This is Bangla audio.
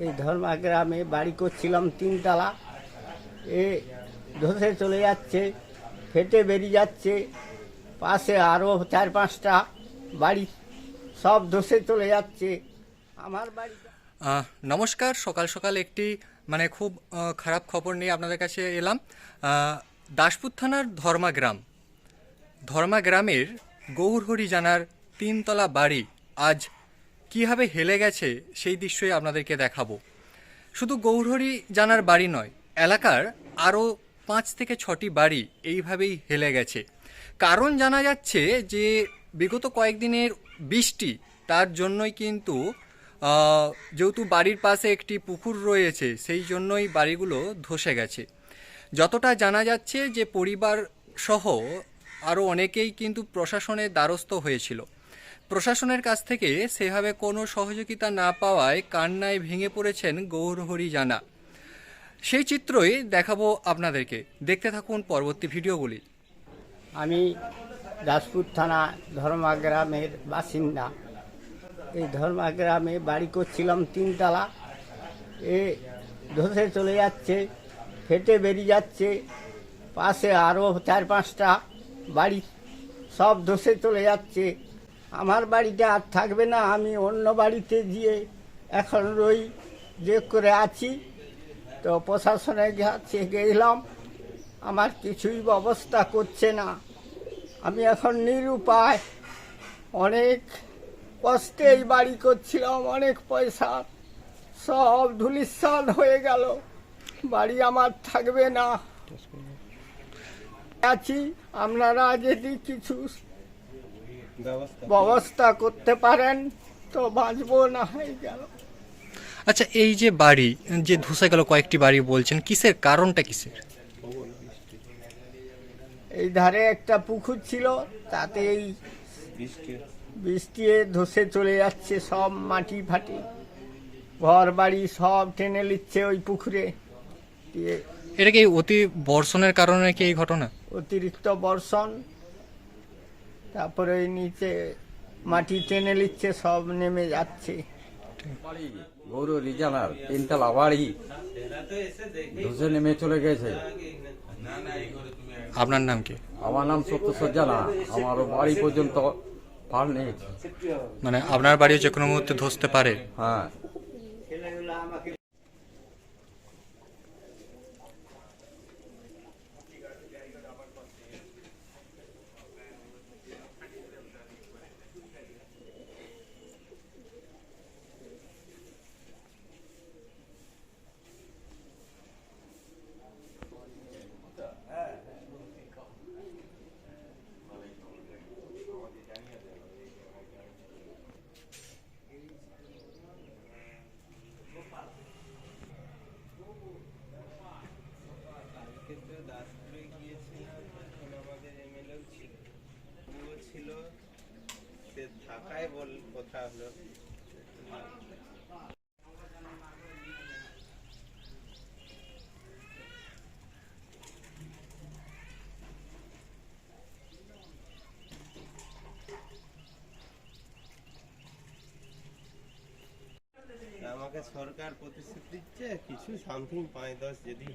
এই ধর্মা গ্রামে বাড়ি করছিলাম 3 তলা, এ ধসে চলে যাচ্ছে, ফেটে বেরিয়ে যাচ্ছে। পাশে আরও 4-5টা বাড়ি সব ধসে চলে যাচ্ছে। আমার বাড়ি। নমস্কার, সকাল সকাল একটি খুব খারাপ খবর নিয়ে আপনাদের কাছে এলাম। দাসপুর থানার ধর্মা গ্রামের গৌরহরি জানার 3 তলা বাড়ি আজ কীভাবে হেলে গেছে সেই দৃশ্যই আপনাদেরকে দেখাবো। শুধু গৌরহরি জানার বাড়ি নয়, এলাকার আরও 5 থেকে 6টি বাড়ি এইভাবেই হেলে গেছে। কারণ জানা যাচ্ছে যে বিগত কয়েকদিনের বৃষ্টি, তার জন্যই কিন্তু যেহেতু বাড়ির পাশে একটি পুকুর রয়েছে, সেই জন্যই বাড়িগুলো ধসে গেছে। যতটা জানা যাচ্ছে যে পরিবার সহ আরও অনেকেই কিন্তু প্রশাসনের দ্বারস্থ হয়েছিল। প্রশাসনের কাছ থেকে সেভাবে কোনো সহযোগিতা না পাওয়ায় কান্নায় ভেঙে পড়েছেন গৌরহরি জানা। সেই চিত্রই দেখাবো আপনাদেরকে, দেখতে থাকুন পরবর্তী ভিডিওগুলি। আমি দাসপুর থানা ধর্মা গ্রামের বাসিন্দা। এই ধর্মা গ্রামে বাড়ি করছিলাম 3 তলা, এ ধসে চলে যাচ্ছে, ফেটে বেরিয়ে যাচ্ছে। পাশে আরও 4-5টা বাড়ি সব ধসে চলে যাচ্ছে। আমার বাড়িটা আর থাকবে না, আমি অন্য বাড়িতে গিয়ে এখন যে করে আছি। তো প্রশাসনের কাছে গেলাম, আমার কিছুই ব্যবস্থা করছে না। আমি এখন নিরুপায়, অনেক কষ্টে এই বাড়ি করছিলাম, অনেক পয়সা সব ধূলিসাৎ হয়ে গেল। বাড়ি আমার থাকবে না। আছি, আপনারা যদি কিছু ব্যবস্থা করতে পারেন তো বাঁচবো, না হয়ে গেল। আচ্ছা, এই যে বাড়ি যে ধসে গেল, কয়েকটি বাড়ি বলছেন, কিসের কারণটা কিসের? এই ধারে একটা পুকুর ছিল, তাতে এই বৃষ্টি ধসে চলে যাচ্ছে, সব মাটি ফাটি, ঘর বাড়ি সব টেনে নিচ্ছে ওই পুকুরে। এটা কি অতি বর্ষণের কারণে কি এই ঘটনা? অতিরিক্ত বর্ষণ, তারপরে ওই নিচে মাটি টেনে নিচ্ছে, সব নেমে যাচ্ছে। গৌরহরি জানার 3 তলা বাড়ি ধসে নেমে চলে গেছে। আপনার নাম কি? আমার নাম সত্যেশ্বর জানা। আমার বাড়ি পর্যন্ত পার নেই। আপনার বাড়িও যে কোনো মুহূর্তে ধসতে পারে? হ্যাঁ। দাসপুরে গিয়েছিলাম, তখন আমাদের এমএলএ ছিল, সে থাকায় কথা হলো। আমাকে সরকার প্রতিশ্রুতি দিচ্ছে কিছু সামথিং 5-10 যদি